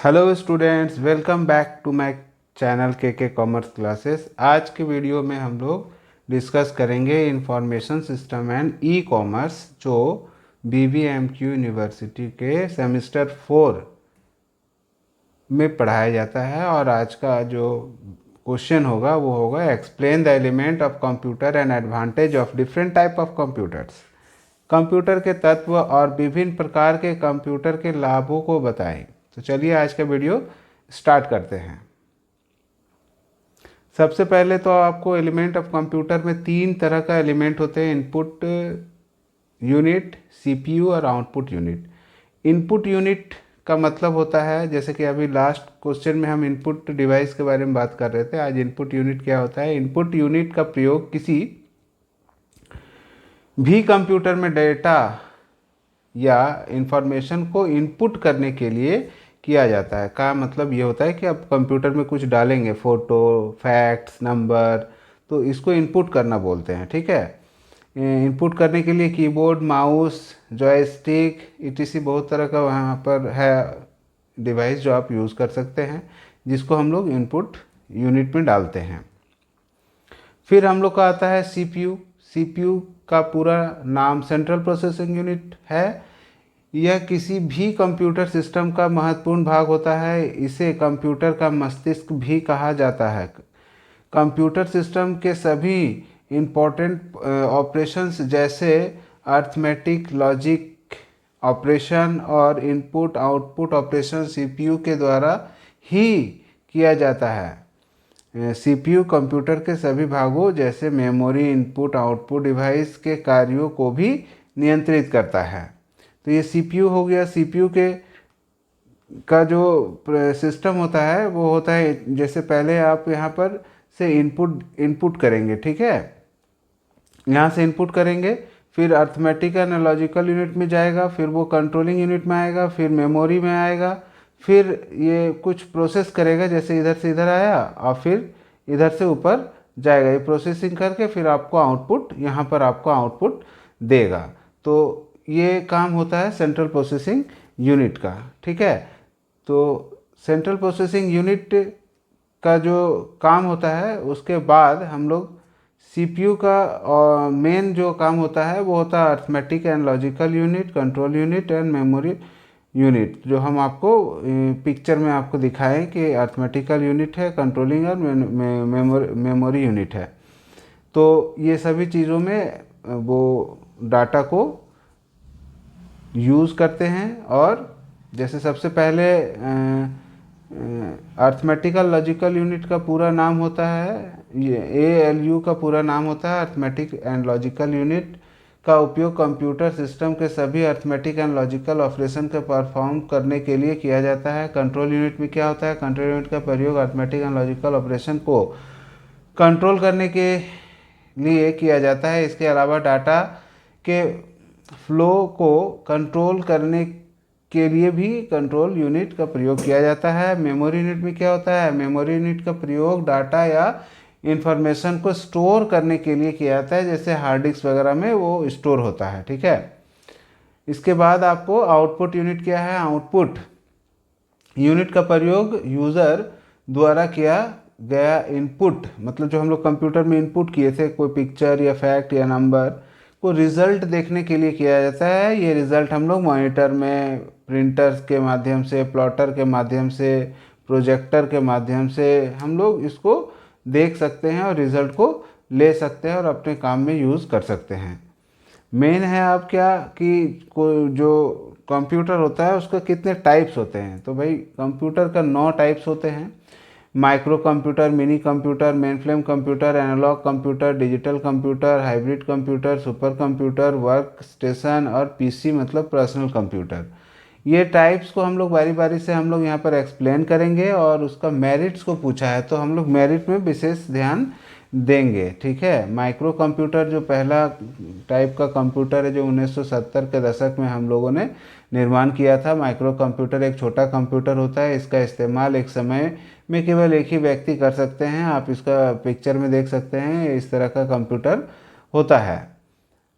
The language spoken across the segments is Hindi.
Hello students, welcome back to my channel के कॉमर्स क्लासेस। आज के वीडियो में हम लोग डिस्कस करेंगे information system and e commerce, जो BBMQ यूनिवर्सिटी के सेमेस्टर 4 में पढ़ाया जाता है। और आज का जो क्वेश्चन होगा वो होगा explain the element of computer and advantage of different type of computers. Computer के तत्व और विभिन्न प्रकार के कंप्यूटर के लाभों को बताएं। तो चलिए आज का वीडियो स्टार्ट करते हैं। सबसे पहले तो आपको एलिमेंट ऑफ कंप्यूटर में 3 तरह का एलिमेंट होते हैं: इनपुट यूनिट, CPU और आउटपुट यूनिट। इनपुट यूनिट का मतलब होता है, जैसे कि अभी लास्ट क्वेश्चन में हम इनपुट डिवाइस के बारे में बात कर रहे थे, आज इनपुट यूनिट क्या होता है। इनपुट यूनिट का प्रयोग किसी भी कंप्यूटर में डेटा या इंफॉर्मेशन को इनपुट करने के लिए किया जाता है। का मतलब ये होता है कि आप कंप्यूटर में कुछ डालेंगे, फ़ोटो, फैक्ट्स, नंबर, तो इसको इनपुट करना बोलते हैं। ठीक है, इनपुट करने के लिए कीबोर्ड, माउस, जॉयस्टिक etc बहुत तरह का वहाँ पर है डिवाइस जो आप यूज़ कर सकते हैं, जिसको हम लोग इनपुट यूनिट में डालते हैं। फिर हम लोग का आता है CPU। CPU का पूरा नाम सेंट्रल प्रोसेसिंग यूनिट है। यह किसी भी कंप्यूटर सिस्टम का महत्वपूर्ण भाग होता है। इसे कंप्यूटर का मस्तिष्क भी कहा जाता है। कंप्यूटर सिस्टम के सभी इम्पोर्टेंट ऑपरेशंस जैसे अर्थमेटिक, लॉजिक ऑपरेशन और इनपुट आउटपुट ऑपरेशन CPU के द्वारा ही किया जाता है। CPU कंप्यूटर के सभी भागों जैसे मेमोरी, इनपुट आउटपुट डिवाइस के कार्यों को भी नियंत्रित करता है। तो ये CPU हो गया। CPU का जो सिस्टम होता है वो होता है, जैसे पहले आप यहाँ पर से इनपुट करेंगे। ठीक है, यहाँ से इनपुट करेंगे, फिर अर्थमेटिक एंड लॉजिकल यूनिट में जाएगा, फिर वो कंट्रोलिंग यूनिट में आएगा, फिर मेमोरी में आएगा, फिर ये कुछ प्रोसेस करेगा, जैसे इधर से इधर आया और फिर इधर से ऊपर जाएगा। ये प्रोसेसिंग करके फिर आपको आउटपुट, यहाँ पर आपको आउटपुट देगा। तो ये काम होता है सेंट्रल प्रोसेसिंग यूनिट का। ठीक है, तो सेंट्रल प्रोसेसिंग यूनिट का जो काम होता है, उसके बाद हम लोग CPU का मेन जो काम होता है वो होता है arithmetic and logical unit, control unit and memory unit, जो हम आपको पिक्चर में आपको दिखाएं कि अर्थमेटिकल यूनिट है, कंट्रोलिंग और मेमोरी यूनिट है। तो ये सभी चीज़ों में वो डाटा को यूज़ करते हैं। और जैसे सबसे पहले अर्थमेटिकल लॉजिकल यूनिट का पूरा नाम होता है, ये ALU का पूरा नाम होता है अर्थमेटिक एंड लॉजिकल यूनिट, का उपयोग कंप्यूटर सिस्टम के सभी अर्थमेटिक एंड लॉजिकल ऑपरेशन के परफॉर्म करने के लिए किया जाता है। कंट्रोल यूनिट में क्या होता है, कंट्रोल यूनिट का प्रयोग अर्थमेटिक एंड लॉजिकल ऑपरेशन को कंट्रोल करने के लिए किया जाता है। इसके अलावा डाटा के फ्लो को कंट्रोल करने के लिए भी कंट्रोल यूनिट का प्रयोग किया जाता है। मेमोरी यूनिट में क्या होता है, मेमोरी यूनिट का प्रयोग डाटा या इंफॉर्मेशन को स्टोर करने के लिए किया जाता है, जैसे हार्ड डिस्क वगैरह में वो स्टोर होता है। ठीक है, इसके बाद आपको आउटपुट यूनिट क्या है, आउटपुट यूनिट का प्रयोग यूज़र द्वारा किया गया इनपुट, मतलब जो हम लोग कंप्यूटर में इनपुट किए थे, कोई पिक्चर या फैक्ट या नंबर को रिज़ल्ट देखने के लिए किया जाता है। ये रिज़ल्ट हम लोग मॉनिटर में, प्रिंटर्स के माध्यम से, प्लॉटर के माध्यम से, प्रोजेक्टर के माध्यम से हम लोग इसको देख सकते हैं और रिज़ल्ट को ले सकते हैं और अपने काम में यूज़ कर सकते हैं। मेन है आप क्या कि जो कंप्यूटर होता है उसका कितने टाइप्स होते हैं। तो भाई कंप्यूटर का 9 टाइप्स होते हैं: micro computer, mini computer, mainframe computer, analog computer, digital computer, hybrid computer, super computer, work station और PC मतलब पर्सनल कंप्यूटर। ये टाइप्स को हम लोग बारी बारी से हम लोग यहाँ पर एक्सप्लेन करेंगे और उसका मेरिट्स को पूछा है तो हम लोग मेरिट में विशेष ध्यान देंगे। ठीक है, माइक्रो कंप्यूटर जो पहला टाइप का कंप्यूटर है, जो 1970 के दशक में हम लोगों ने निर्माण किया था। माइक्रो कंप्यूटर एक छोटा कंप्यूटर होता है। इसका इस्तेमाल एक समय में केवल एक ही व्यक्ति कर सकते हैं। आप इसका पिक्चर में देख सकते हैं, इस तरह का कंप्यूटर होता है।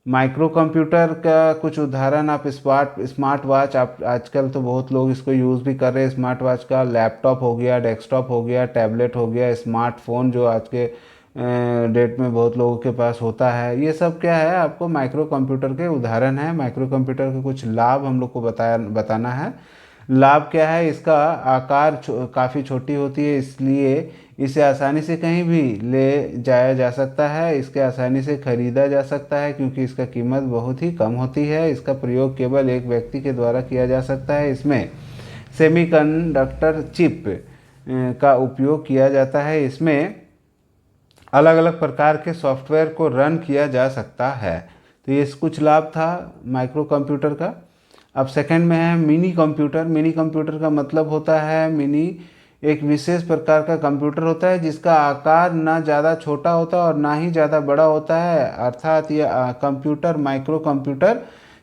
माइक्रो कंप्यूटर का कुछ उदाहरण आप स्मार्ट वॉच, आप आजकल तो बहुत लोग इसको यूज़ भी कर रहे हैं, स्मार्ट वॉच का। लैपटॉप हो गया, डेस्कटॉप हो गया, टैबलेट हो गया, स्मार्टफोन जो आज के डेट में बहुत लोगों के पास होता है, ये सब क्या है, आपको माइक्रो कंप्यूटर के उदाहरण है। माइक्रो कंप्यूटर के कुछ लाभ हम लोग को बताना है। लाभ क्या है, इसका आकार काफ़ी छोटी होती है, इसलिए इसे आसानी से कहीं भी ले जाया जा सकता है। इसके आसानी से खरीदा जा सकता है क्योंकि इसका कीमत बहुत ही कम होती है। इसका प्रयोग केवल एक व्यक्ति के द्वारा किया जा सकता है। इसमें सेमीकंडक्टर चिप का उपयोग किया जाता है। इसमें अलग अलग प्रकार के सॉफ्टवेयर को रन किया जा सकता है। तो ये कुछ लाभ था माइक्रो कंप्यूटर का। अब सेकंड में है मिनी कंप्यूटर। मिनी कंप्यूटर का मतलब होता है, मिनी एक विशेष प्रकार का कंप्यूटर होता है जिसका आकार ना ज़्यादा छोटा होता है और ना ही ज़्यादा बड़ा होता है, अर्थात यह कंप्यूटर माइक्रो कंप्यूटर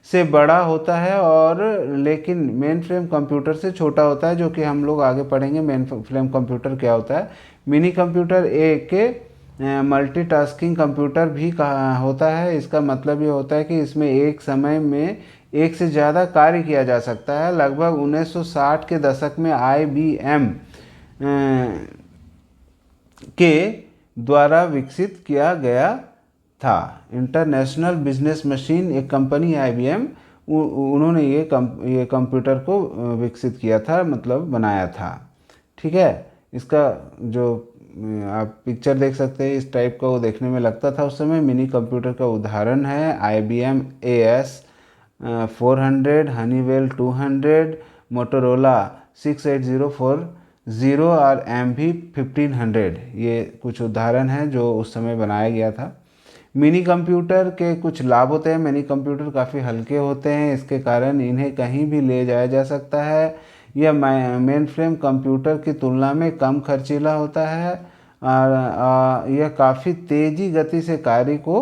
से बड़ा होता है और लेकिन मेन फ्रेम कंप्यूटर से छोटा होता है, जो कि हम लोग आगे पढ़ेंगे मेन फ्रेम कंप्यूटर क्या होता है। मिनी कंप्यूटर एक मल्टीटास्किंग कंप्यूटर भी कहा होता है। इसका मतलब ये होता है कि इसमें एक समय में एक से ज़्यादा कार्य किया जा सकता है। लगभग 1960 के दशक में IBM के द्वारा विकसित किया गया था। इंटरनेशनल बिजनेस मशीन एक कंपनी IBM, उन्होंने ये कंप्यूटर को विकसित किया था, मतलब बनाया था। ठीक है, इसका जो आप पिक्चर देख सकते हैं इस टाइप का वो देखने में लगता था उस समय। मिनी कंप्यूटर का उदाहरण है IBM AS 400, हनीवेल 200, मोटोरोला 68040 और MV 1500। ये कुछ उदाहरण हैं जो उस समय बनाया गया था। मिनी कंप्यूटर के कुछ लाभ होते हैं। मिनी कंप्यूटर काफ़ी हल्के होते हैं, इसके कारण इन्हें कहीं भी ले जाया जा सकता है। यह मेन फ्रेम कंप्यूटर की तुलना में कम खर्चीला होता है और यह काफ़ी तेज़ी गति से कार्य को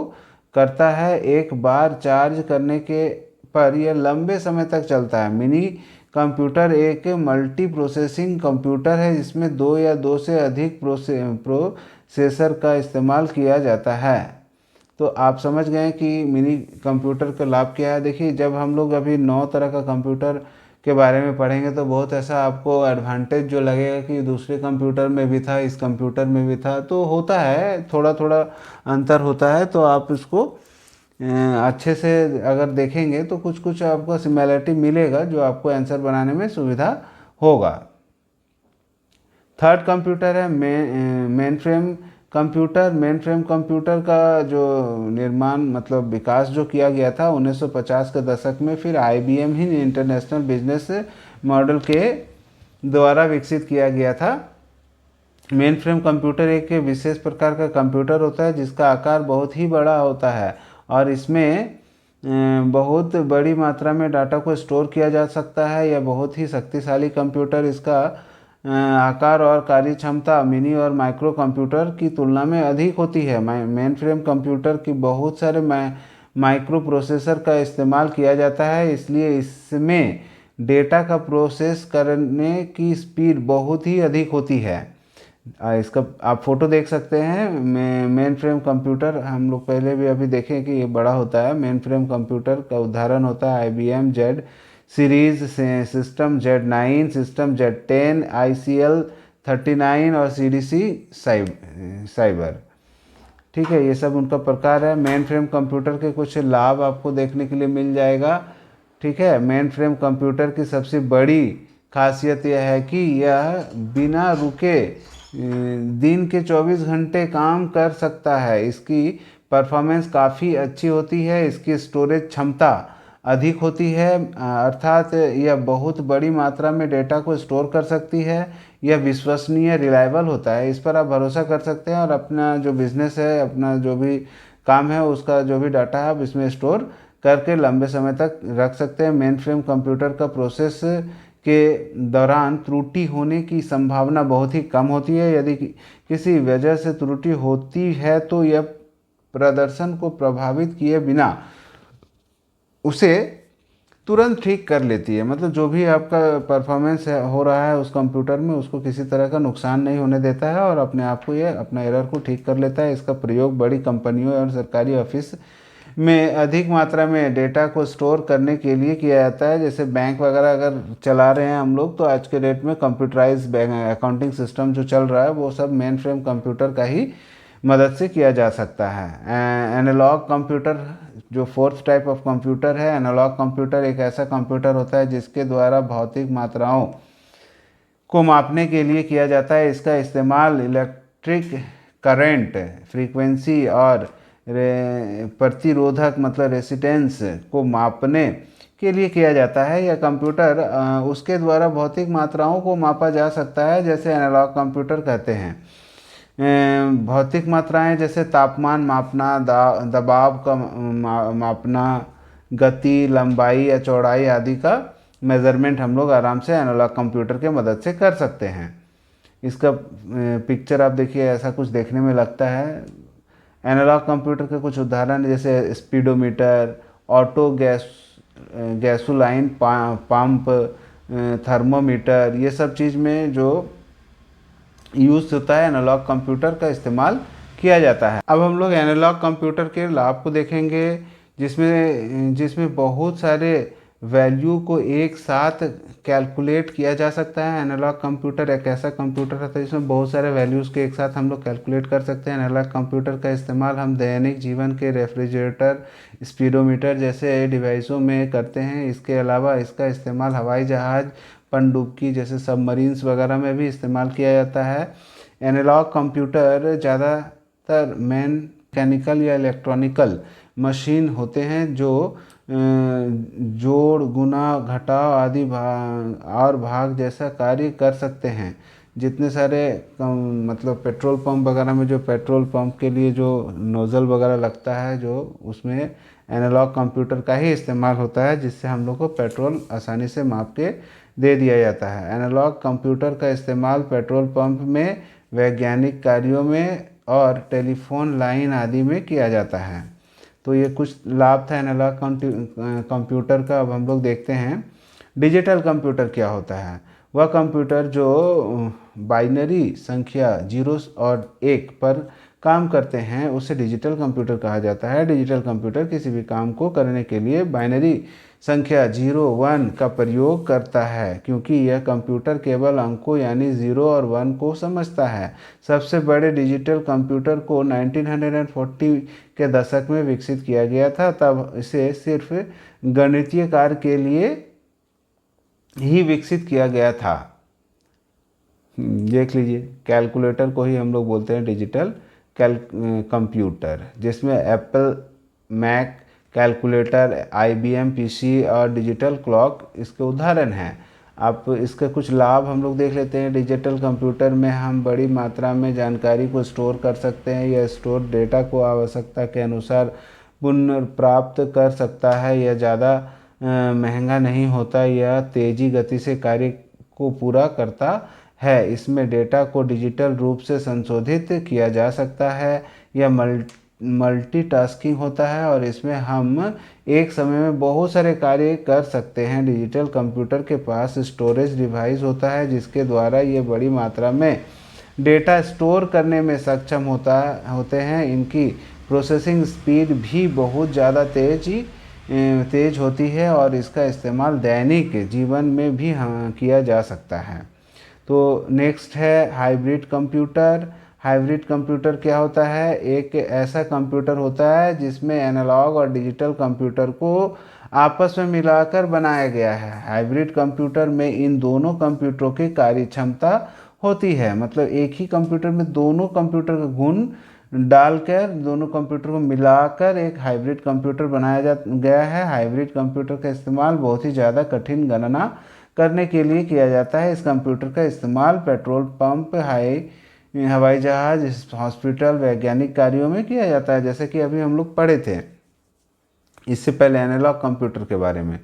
करता है। एक बार चार्ज करने के पर यह लंबे समय तक चलता है। मिनी कंप्यूटर एक मल्टी प्रोसेसिंग कंप्यूटर है जिसमें दो या दो से अधिक प्रोसेसर का इस्तेमाल किया जाता है। तो आप समझ गए कि मिनी कंप्यूटर का लाभ क्या है। देखिए, जब हम लोग अभी 9 तरह का कंप्यूटर के बारे में पढ़ेंगे तो बहुत ऐसा आपको एडवांटेज जो लगेगा कि दूसरे कंप्यूटर में भी था, इस कंप्यूटर में भी था, तो होता है, थोड़ा थोड़ा अंतर होता है। तो आप इसको अच्छे से अगर देखेंगे तो कुछ कुछ आपको सिमिलरिटी मिलेगा जो आपको आंसर बनाने में सुविधा होगा। थर्ड कंप्यूटर है main frame computer. Main frame computer का जो निर्माण मतलब विकास जो किया गया था 1950 के दशक में, फिर IBM ही इंटरनेशनल बिजनेस मॉडल के द्वारा विकसित किया गया था। मेन फ्रेम कंप्यूटर एक विशेष प्रकार का कंप्यूटर होता है जिसका आकार बहुत ही बड़ा होता है और इसमें बहुत बड़ी मात्रा में डाटा को स्टोर किया जा सकता है। यह बहुत ही शक्तिशाली कंप्यूटर, इसका आकार और कार्य क्षमता मिनी और माइक्रो कंप्यूटर की तुलना में अधिक होती है। मेन फ्रेम कंप्यूटर की बहुत सारे माइक्रो प्रोसेसर का इस्तेमाल किया जाता है, इसलिए इसमें डेटा का प्रोसेस करने की स्पीड बहुत ही अधिक होती है। इसका आप फोटो देख सकते हैं। मेन फ्रेम कंप्यूटर हम लोग पहले भी अभी देखें कि ये बड़ा होता है। मेन फ्रेम कंप्यूटर का उदाहरण होता है IBM Z series, system Z9, system Z10, ICL 39 और CDC साइबर। ठीक है, ये सब उनका प्रकार है। मेन फ्रेम कंप्यूटर के कुछ लाभ आपको देखने के लिए मिल जाएगा। ठीक है, मेन फ्रेम कंप्यूटर की सबसे बड़ी खासियत यह है कि यह बिना रुके दिन के 24 घंटे काम कर सकता है। इसकी परफॉर्मेंस काफ़ी अच्छी होती है। इसकी स्टोरेज क्षमता अधिक होती है, अर्थात यह बहुत बड़ी मात्रा में डेटा को स्टोर कर सकती है। यह विश्वसनीय रिलायबल होता है, इस पर आप भरोसा कर सकते हैं और अपना जो बिजनेस है, अपना जो भी काम है, उसका जो भी डाटा है आप इसमें स्टोर करके लंबे समय तक रख सकते हैं। मेन फ्रेम कंप्यूटर का प्रोसेस के दौरान त्रुटि होने की संभावना बहुत ही कम होती है। यदि किसी वजह से त्रुटि होती है तो यह प्रदर्शन को प्रभावित किए बिना उसे तुरंत ठीक कर लेती है। मतलब जो भी आपका परफॉर्मेंस हो रहा है उस कंप्यूटर में, उसको किसी तरह का नुकसान नहीं होने देता है और अपने आप को ये अपना एरर को ठीक कर लेता है। इसका प्रयोग बड़ी कंपनियों और सरकारी ऑफिस में अधिक मात्रा में डेटा को स्टोर करने के लिए किया जाता है। जैसे बैंक वगैरह अगर चला रहे हैं हम लोग, तो आज के डेट में कंप्यूटराइज बैंक अकाउंटिंग सिस्टम जो चल रहा है वो सब मेन फ्रेम कंप्यूटर का ही मदद से किया जा सकता है। एनालॉग कंप्यूटर जो फोर्थ टाइप ऑफ कंप्यूटर है, एनालॉग कंप्यूटर एक ऐसा कंप्यूटर होता है जिसके द्वारा भौतिक मात्राओं को मापने के लिए किया जाता है। इसका इस्तेमाल इलेक्ट्रिक करंट, फ्रीक्वेंसी और प्रतिरोधक मतलब रेजिस्टेंस को मापने के लिए किया जाता है। यह कंप्यूटर उसके द्वारा भौतिक मात्राओं को मापा जा सकता है, जैसे एनालॉग कंप्यूटर कहते हैं। भौतिक मात्राएं जैसे तापमान मापना, दबाव का मापना, गति, लंबाई या चौड़ाई आदि का मेज़रमेंट हम लोग आराम से एनालॉग कंप्यूटर के मदद से कर सकते हैं। इसका पिक्चर आप देखिए, ऐसा कुछ देखने में लगता है। एनालॉग कंप्यूटर के कुछ उदाहरण जैसे speedometer, auto gasoline pump, thermometer, ये सब चीज़ में जो यूज़ होता है एनालॉग कंप्यूटर का इस्तेमाल किया जाता है। अब हम लोग एनालॉग कंप्यूटर के लाभ को देखेंगे, जिसमें जिसमें बहुत सारे वैल्यू को एक साथ कैलकुलेट किया जा सकता है। एनालॉग कंप्यूटर एक ऐसा कंप्यूटर होता है जिसमें बहुत सारे वैल्यूज़ के एक साथ हम लोग कैलकुलेट कर सकते हैं। एनालॉग कंप्यूटर का इस्तेमाल हम दैनिक जीवन के रेफ्रिजरेटर, स्पीडोमीटर जैसे डिवाइसों में करते हैं। इसके अलावा इसका इस्तेमाल हवाई जहाज़, पनडुब्बी जैसे सबमरीन्स वगैरह में भी इस्तेमाल किया जाता है। एनालॉग कंप्यूटर ज़्यादातर मैकेनिकल या इलेक्ट्रॉनिकल मशीन होते हैं जो जोड़, गुना, घटाव आदि भाग जैसा कार्य कर सकते हैं। जितने सारे मतलब पेट्रोल पंप वगैरह में जो पेट्रोल पंप के लिए जो नोज़ल वगैरह लगता है, जो उसमें एनालॉग कंप्यूटर का ही इस्तेमाल होता है, जिससे हम लोग को पेट्रोल आसानी से माप के दे दिया जाता है। एनालॉग कंप्यूटर का इस्तेमाल पेट्रोल पंप में, वैज्ञानिक कार्यों में और टेलीफोन लाइन आदि में किया जाता है। तो ये कुछ लाभ था एनालॉग कंप्यूटर का। अब हम लोग देखते हैं डिजिटल कंप्यूटर क्या होता है। वह कंप्यूटर जो बाइनरी संख्या 0 और 1 पर काम करते हैं उसे डिजिटल कंप्यूटर कहा जाता है। डिजिटल कंप्यूटर किसी भी काम को करने के लिए बाइनरी संख्या 0, 1 का प्रयोग करता है, क्योंकि यह कंप्यूटर केवल अंकों यानी 0 और 1 को समझता है। सबसे बड़े डिजिटल कंप्यूटर को 1940 के दशक में विकसित किया गया था। तब इसे सिर्फ गणितीय कार्य के लिए ही विकसित किया गया था। देख लीजिए, कैलकुलेटर को ही हम लोग बोलते हैं डिजिटल कंप्यूटर, जिसमें Apple Mac calculator, IBM PC और डिजिटल क्लॉक इसके उदाहरण हैं। आप इसके कुछ लाभ हम लोग देख लेते हैं। डिजिटल कंप्यूटर में हम बड़ी मात्रा में जानकारी को स्टोर कर सकते हैं। यह स्टोर डेटा को आवश्यकता के अनुसार पुनर्प्राप्त कर सकता है। यह ज़्यादा महंगा नहीं होता। यह तेज़ी गति से कार्य को पूरा करता है। इसमें डेटा को डिजिटल रूप से संशोधित किया जा सकता है। यह मल्टीटास्किंग होता है और इसमें हम एक समय में बहुत सारे कार्य कर सकते हैं। डिजिटल कंप्यूटर के पास स्टोरेज डिवाइस होता है जिसके द्वारा ये बड़ी मात्रा में डेटा स्टोर करने में सक्षम होते हैं। इनकी प्रोसेसिंग स्पीड भी बहुत ज़्यादा तेज होती है और इसका इस्तेमाल दैनिक जीवन में भी किया जा सकता है। तो नेक्स्ट है हाइब्रिड कंप्यूटर। हाइब्रिड कंप्यूटर क्या होता है? एक ऐसा कंप्यूटर होता है जिसमें एनालॉग और डिजिटल कंप्यूटर को आपस में मिलाकर बनाया गया है। हाइब्रिड कंप्यूटर में इन दोनों कंप्यूटरों की कार्य क्षमता होती है। मतलब एक ही कंप्यूटर में दोनों कंप्यूटर का गुण डालकर, दोनों कंप्यूटर को मिलाकर एक हाइब्रिड कंप्यूटर बनाया गया है। हाइब्रिड कंप्यूटर का इस्तेमाल बहुत ही ज़्यादा कठिन गणना करने के लिए किया जाता है। इस कंप्यूटर का इस्तेमाल पेट्रोल पंप, हवाई जहाज, हॉस्पिटल, वैज्ञानिक कार्यों में किया जाता है, जैसे कि अभी हम लोग पढ़े थे इससे पहले एनालॉग कंप्यूटर के बारे में।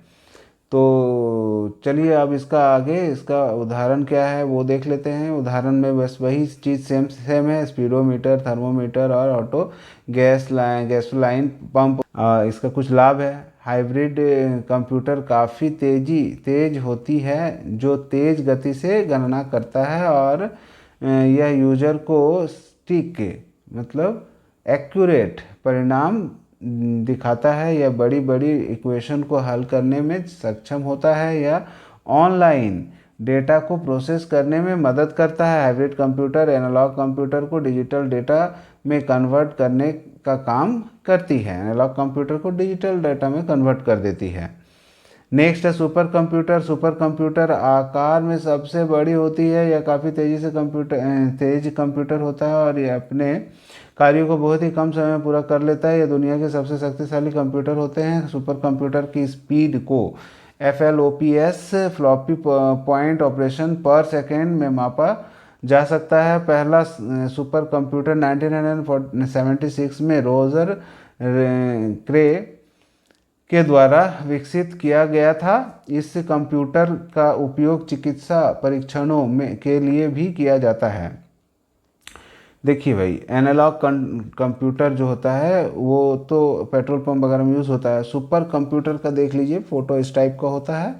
तो चलिए अब इसका उदाहरण क्या है वो देख लेते हैं। उदाहरण में बस वही चीज़ सेम है, स्पीडोमीटर, थर्मोमीटर और ऑटो गैसोलाइन पंप। इसका कुछ लाभ है। हाइब्रिड कंप्यूटर काफ़ी तेज होती है, जो तेज़ गति से गणना करता है और यह यूजर को सटीक मतलब एक्यूरेट परिणाम दिखाता है या बड़ी बड़ी इक्वेशन को हल करने में सक्षम होता है या ऑनलाइन डेटा को प्रोसेस करने में मदद करता है। हाइब्रिड कंप्यूटर एनालॉग कंप्यूटर को डिजिटल डेटा में कन्वर्ट करने का काम करती है। एनालॉग कंप्यूटर को डिजिटल डेटा में कन्वर्ट कर देती है। नेक्स्ट है सुपर कंप्यूटर। सुपर कंप्यूटर आकार में सबसे बड़ी होती है। यह काफ़ी तेज कंप्यूटर होता है और यह अपने कार्यों को बहुत ही कम समय में पूरा कर लेता है। यह दुनिया के सबसे शक्तिशाली कंप्यूटर होते हैं। सुपर कंप्यूटर की स्पीड को FLOPS फ्लॉपी पॉइंट ऑपरेशन पर सेकेंड में मापा जा सकता है। पहला सुपर कंप्यूटर 1976 में रोजर क्रे के द्वारा विकसित किया गया था। इस कंप्यूटर का उपयोग चिकित्सा परीक्षणों में के लिए भी किया जाता है। देखिए भाई, एनालॉग कंप्यूटर जो होता है वो तो पेट्रोल पंप वगैरह में यूज़ होता है। सुपर कंप्यूटर का देख लीजिए, फ़ोटो इस टाइप का होता है।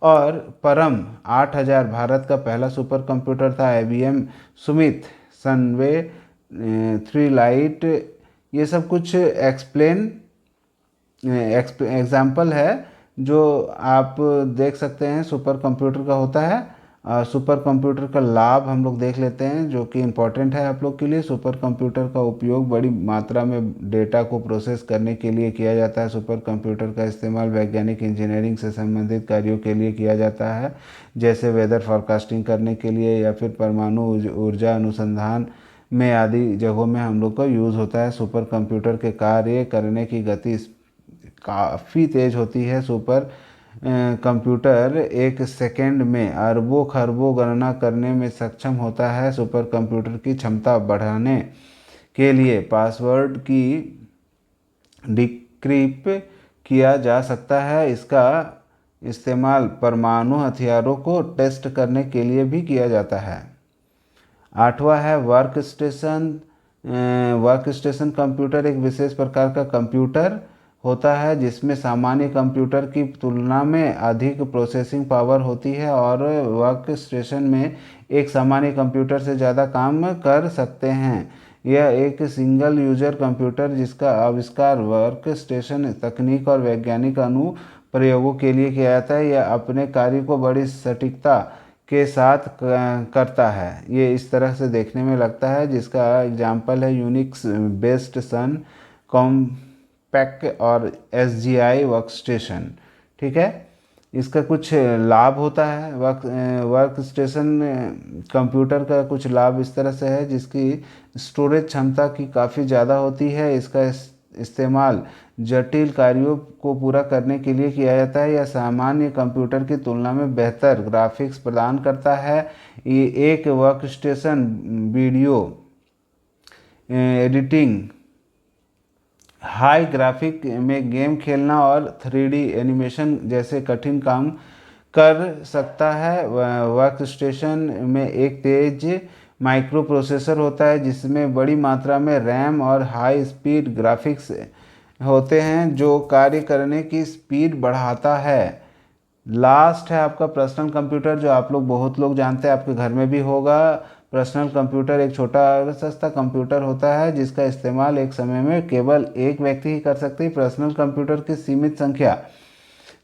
और परम 8000 भारत का पहला सुपर कंप्यूटर था। IBM सुमित सनवे 3 लाइट, ये सब कुछ एग्जाम्पल है जो आप देख सकते हैं सुपर कंप्यूटर का होता है। सुपर कंप्यूटर का लाभ हम लोग देख लेते हैं जो कि इम्पोर्टेंट है आप लोग के लिए। सुपर कंप्यूटर का उपयोग बड़ी मात्रा में डेटा को प्रोसेस करने के लिए किया जाता है। सुपर कंप्यूटर का इस्तेमाल वैज्ञानिक इंजीनियरिंग से संबंधित कार्यों के लिए किया जाता है, जैसे वेदर फोरकास्टिंग करने के लिए या फिर परमाणु ऊर्जा अनुसंधान में आदि जगहों में हम लोग का यूज़ होता है। सुपर कंप्यूटर के कार्य करने की गति काफ़ी तेज़ होती है। सुपर कंप्यूटर एक सेकंड में अरबों खरबों गणना करने में सक्षम होता है। सुपर कंप्यूटर की क्षमता बढ़ाने के लिए पासवर्ड की डिक्रिप्ट किया जा सकता है। इसका इस्तेमाल परमाणु हथियारों को टेस्ट करने के लिए भी किया जाता है। 8वां है work station. Work station computer एक विशेष प्रकार का कंप्यूटर होता है जिसमें सामान्य कंप्यूटर की तुलना में अधिक प्रोसेसिंग पावर होती है और वर्क स्टेशन में एक सामान्य कंप्यूटर से ज़्यादा काम कर सकते हैं। यह एक सिंगल यूजर कंप्यूटर जिसका आविष्कार वर्क स्टेशन तकनीक और वैज्ञानिक अनुप्रयोगों के लिए किया जाता है। यह अपने कार्य को बड़ी सटीकता के साथ करता है। ये इस तरह से देखने में लगता है, जिसका एग्जाम्पल है यूनिक्स बेस्ड सन कॉम्पैक्ट और SGI वर्कस्टेशन। ठीक है, इसका कुछ लाभ होता है। वर्क स्टेशन कंप्यूटर का कुछ लाभ इस तरह से है, जिसकी स्टोरेज क्षमता की काफ़ी ज़्यादा होती है। इसका इस्तेमाल जटिल कार्यों को पूरा करने के लिए किया जाता है। यह सामान्य कंप्यूटर की तुलना में बेहतर ग्राफिक्स प्रदान करता है। ये एक workstation video editing, high graphic में गेम खेलना और 3D एनिमेशन जैसे कठिन काम कर सकता है। वर्कस्टेशन में एक तेज माइक्रो प्रोसेसर होता है जिसमें बड़ी मात्रा में रैम और हाई स्पीड ग्राफिक्स होते हैं जो कार्य करने की स्पीड बढ़ाता है। लास्ट है आपका पर्सनल कंप्यूटर, जो आप लोग बहुत लोग जानते हैं, आपके घर में भी होगा। पर्सनल कंप्यूटर एक छोटा और सस्ता कंप्यूटर होता है जिसका इस्तेमाल एक समय में केवल एक व्यक्ति ही कर सकते हैं। पर्सनल कंप्यूटर की सीमित संख्या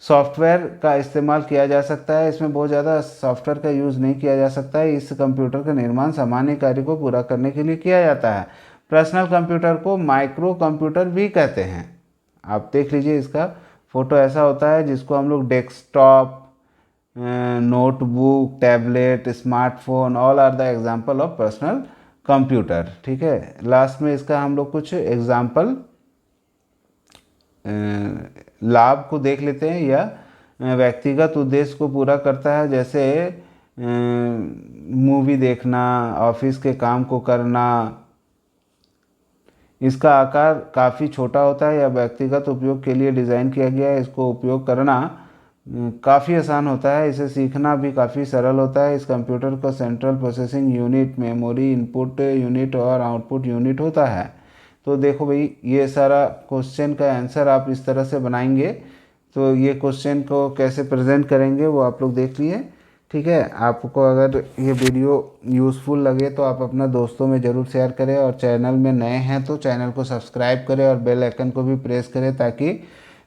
सॉफ्टवेयर का इस्तेमाल किया जा सकता है। इसमें बहुत ज़्यादा सॉफ्टवेयर का यूज़ नहीं किया जा सकता है। इस कंप्यूटर का निर्माण सामान्य कार्य को पूरा करने के लिए किया जाता है। पर्सनल कंप्यूटर को माइक्रो कंप्यूटर भी कहते हैं। आप देख लीजिए, इसका फ़ोटो ऐसा होता है जिसको हम लोग desktop, notebook, tablet, smartphone all are the example of personal computer. ठीक है, लास्ट में इसका हम लोग कुछ एग्जाम्पल लाभ को देख लेते हैं। यह व्यक्तिगत उद्देश्य को पूरा करता है, जैसे मूवी देखना, ऑफिस के काम को करना। इसका आकार काफ़ी छोटा होता है। यह व्यक्तिगत उपयोग के लिए डिज़ाइन किया गया है। इसको उपयोग करना काफ़ी आसान होता है। इसे सीखना भी काफ़ी सरल होता है। इस कंप्यूटर का central processing unit, memory, input unit और आउटपुट यूनिट होता है। तो देखो भाई, ये सारा क्वेश्चन का आंसर आप इस तरह से बनाएंगे। तो ये क्वेश्चन को कैसे प्रेजेंट करेंगे वो आप लोग देख लिए। ठीक है। आपको अगर ये वीडियो यूज़फुल लगे तो आप अपना दोस्तों में ज़रूर शेयर करें, और चैनल में नए हैं तो चैनल को सब्सक्राइब करें और बेल आइकन को भी प्रेस करें, ताकि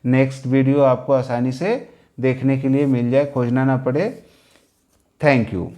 नेक्स्ट वीडियो आपको आसानी से देखने के लिए मिल जाए, खोजना ना पड़े। Thank you.